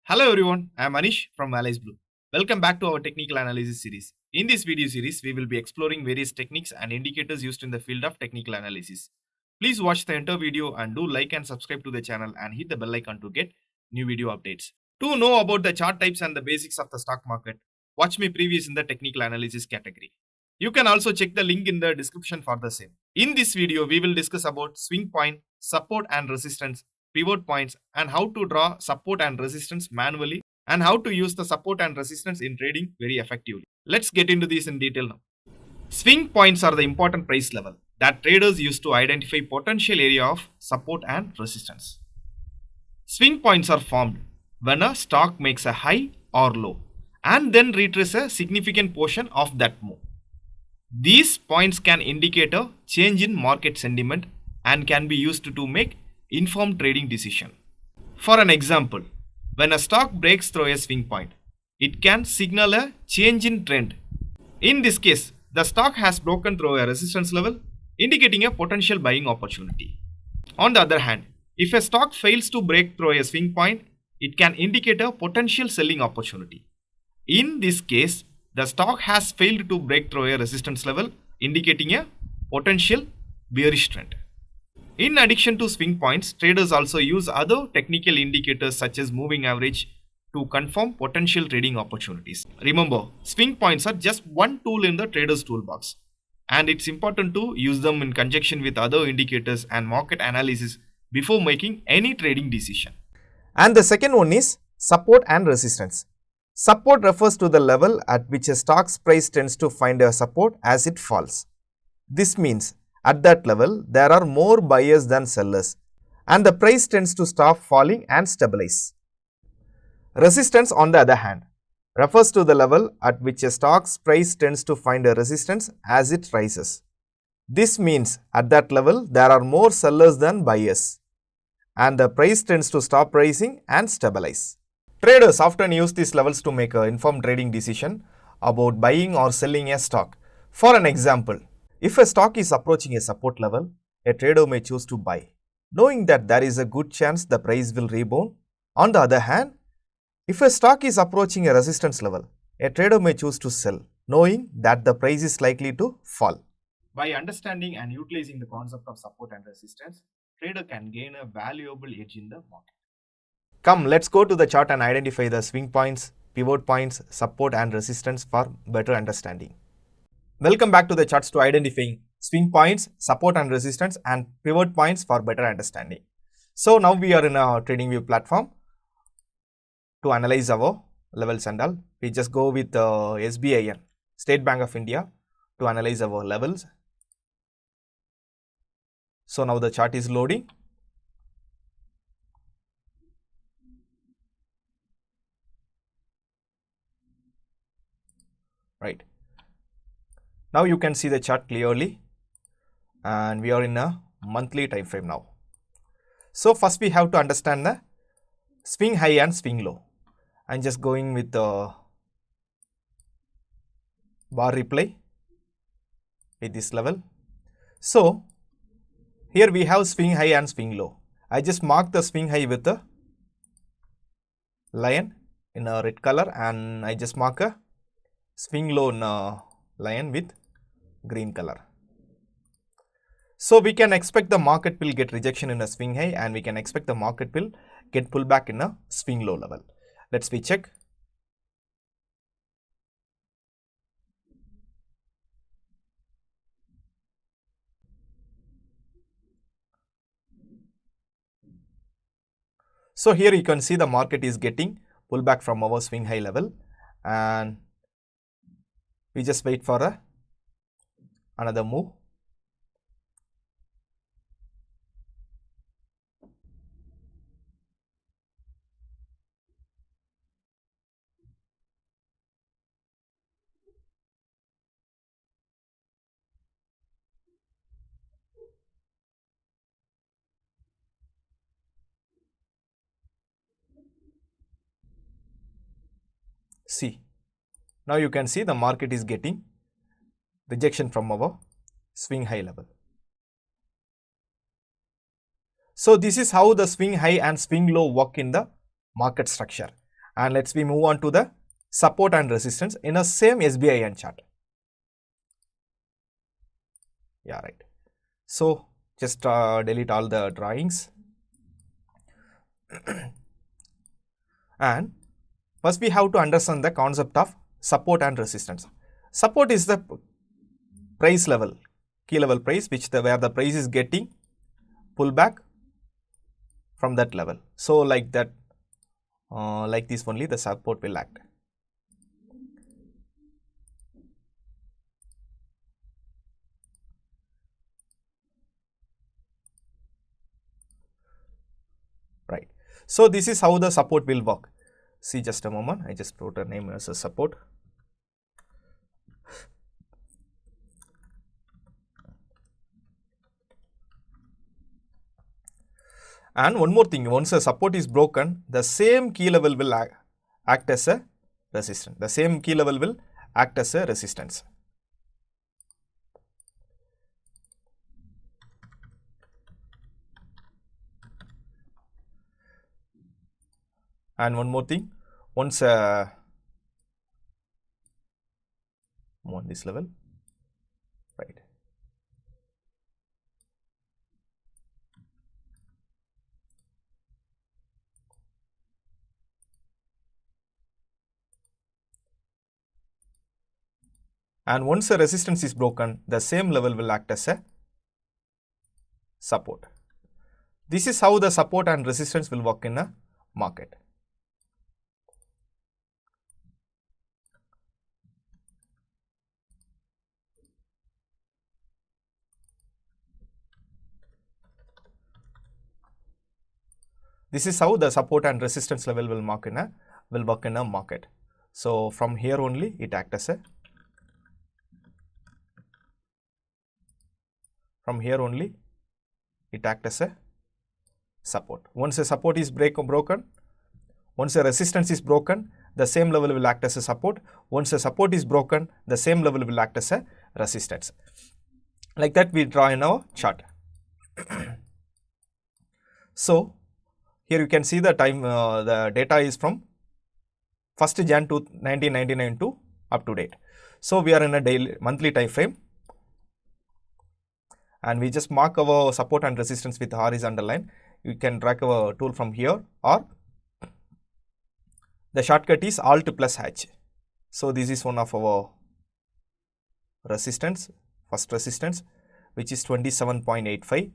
Hello everyone, I am Anish from Analyst. Welcome back to our technical analysis series. In this video series, we will be exploring various techniques and indicators used in the field of technical analysis. Please watch the entire video and do like and subscribe to the channel and hit the bell icon to get new video updates. To know about the chart types and the basics of the stock market, watch my previous in the technical analysis category. You can also check the link in the description for the same. In this video, we will discuss about swing point, support and resistance, pivot points, and how to draw support and resistance manually, and how to use the support and resistance in trading very effectively. Let's get into this in detail now. Swing points are the important price level that traders use to identify potential area of support and resistance. Swing points are formed when a stock makes a high or low and then retraces a significant portion of that move. These points can indicate a change in market sentiment and can be used to make informed trading decision. For an example, when a stock breaks through a swing point, it can signal a change in trend. In this case, the stock has broken through a resistance level, indicating a potential buying opportunity. On the other hand, if a stock fails to break through a swing point, it can indicate a potential selling opportunity. In this case, the stock has failed to break through a resistance level, indicating a potential bearish trend. In addition to swing points, traders also use other technical indicators such as moving average to confirm potential trading opportunities. Remember, swing points are just one tool in the trader's toolbox, and it's important to use them in conjunction with other indicators and market analysis before making any trading decision. And the second one is support and resistance. Support refers to the level at which a stock's price tends to find a support as it falls. This means at that level, there are more buyers than sellers, and the price tends to stop falling and stabilize. Resistance, on the other hand, refers to the level at which a stock's price tends to find a resistance as it rises. This means at that level, there are more sellers than buyers, and the price tends to stop rising and stabilize. Traders often use these levels to make an informed trading decision about buying or selling a stock. For an example, if a stock is approaching a support level, a trader may choose to buy, knowing that there is a good chance the price will rebound. On the other hand, if a stock is approaching a resistance level, a trader may choose to sell, knowing that the price is likely to fall. By understanding and utilizing the concept of support and resistance, trader can gain a valuable edge in the market. Come, let's go to the chart and identify the swing points, pivot points, support and resistance for better understanding. Welcome back to the charts to identifying swing points, support and resistance and pivot points for better understanding. So now we are in a TradingView platform to analyze our levels and all. We just go with SBIN, State Bank of India, to analyze our levels. So now the chart is loading. Right. Now you can see the chart clearly, and we are in a monthly time frame now. So first we have to understand the swing high and swing low. I'm just going with the bar reply with this level. So here we have swing high and swing low. I just mark the swing high with a line in a red color, and I just mark a swing low in a line with green color. So we can expect the market will get rejection in a swing high, and we can expect the market will get pullback in a swing low level. Let's check. So here you can see the market is getting pullback from our swing high level, and we just wait for another move. See, now you can see the market is getting rejection from our swing high level. So this is how the swing high and swing low work in the market structure. And let's we move on to the support and resistance in a same SBIN chart. Yeah, right. So just delete all the drawings. And first we have to understand the concept of support and resistance. Support is the price level, key level price, where the price is getting pullback from that level. So like that, like this only the support will act. Right. So this is how the support will work. See, just a moment, I just wrote a name as a support. And one more thing, once a support is broken, the same key level will act as a resistance. The same key level will act as a resistance. And one more thing, once on this level, right. And once a resistance is broken, the same level will act as a support. This is how the support and resistance will work in a market. This is how the support and resistance level will work in a market. So from here only it acts as a support. Once a support is broken, once a resistance is broken, the same level will act as a support. Once a support is broken, the same level will act as a resistance. Like that we draw in our chart. So here you can see the time, the data is from 1st Jan to 1999 to up to date. So we are in a monthly time frame, and we just mark our support and resistance with horizontal line. You can drag our tool from here, or the shortcut is Alt plus H. So this is one of our resistance, first resistance, which is 27.85.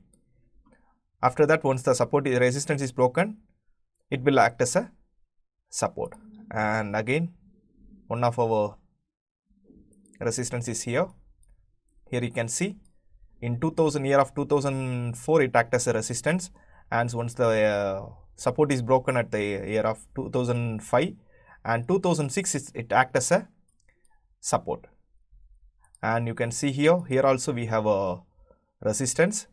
After that, once the resistance is broken, it will act as a support. And again, one of our resistance is here. Here you can see in year of 2004 it acts as a resistance, and once the support is broken at the year of 2005 and 2006 it acts as a support. And you can see here also we have a resistance.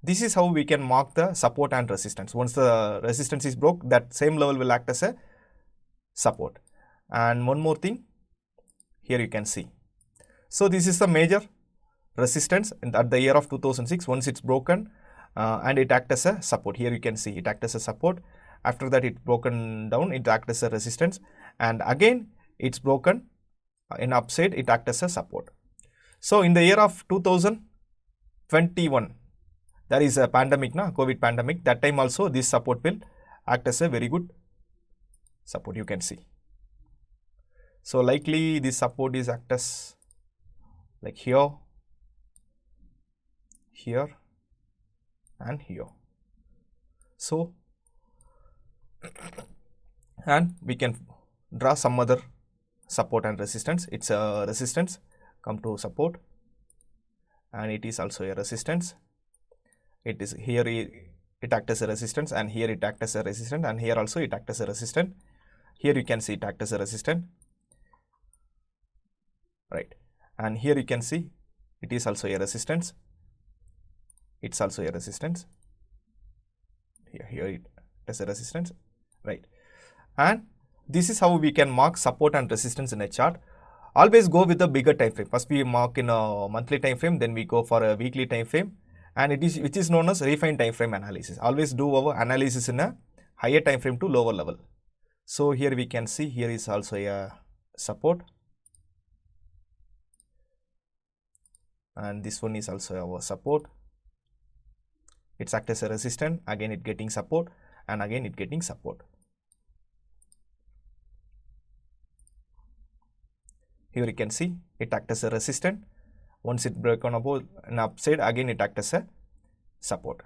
This is how we can mark the support and resistance. Once the resistance is broke, that same level will act as a support. And one more thing, here you can see. So this is the major resistance at the year of 2006. Once it's broken and it acts as a support. Here you can see it acts as a support. After that it broken down, it acts as a resistance, and again it's broken in upside, it acts as a support. So in the year of 2021, there is a pandemic, COVID pandemic. That time also this support will act as a very good support, you can see. So likely this support is act as like here, here and here. So and we can draw some other support and resistance. It's a resistance, come to support, and it is also a resistance. It is here it acts as a resistance, and here it acts as a resistance, and here also it acts as a resistance. Here you can see it acts as a resistance, right? And here you can see it is also a resistance. It's also a resistance. Here it is a resistance, right? And this is how we can mark support and resistance in a chart. Always go with the bigger time frame. First we mark in a monthly time frame, then we go for a weekly time frame, and which is known as refined time frame analysis. Always do our analysis in a higher time frame to lower level. So here we can see here is also a support, and this one is also our support. It's act as a resistance, again it getting support, and again it getting support. Here you can see it act as a resistance. Once it break on above an upside, again it act as a support.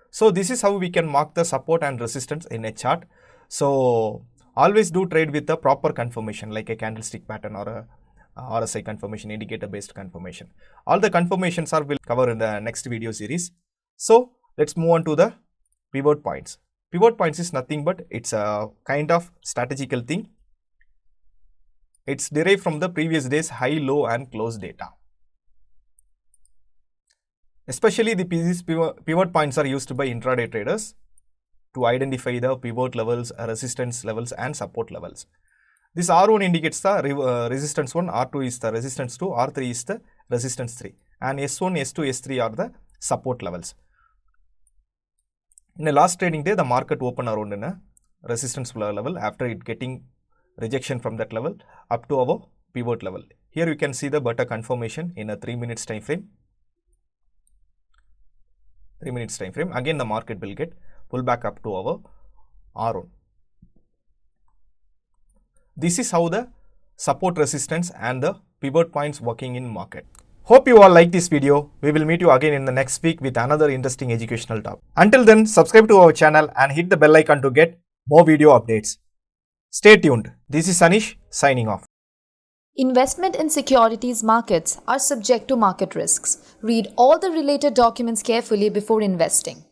So this is how we can mark the support and resistance in a chart. So always do trade with the proper confirmation like a candlestick pattern or a RSI confirmation, indicator based confirmation. All the confirmations are will cover in the next video series. So let's move on to the pivot points. Pivot points is nothing but it's a kind of statistical thing. It's derived from the previous day's high, low and close data. Especially these pivot points are used by intraday traders to identify the pivot levels, resistance levels and support levels. This R1 indicates the resistance 1, R2 is the resistance 2, R3 is the resistance 3, and S1, S2, S3 are the support levels. In the last trading day, the market opened around in a resistance level after it getting rejection from that level up to our pivot level. Here you can see the better confirmation in a 3 minutes time frame. 3 minutes time frame. Again the market will get pull back up to our R1. This is how the support, resistance and the pivot points working in market. Hope you all like this video. We will meet you again in the next week with another interesting educational topic. Until then, subscribe to our channel and hit the bell icon to get more video updates. Stay tuned. This is Anish signing off. Investment in securities markets are subject to market risks. Read all the related documents carefully before investing.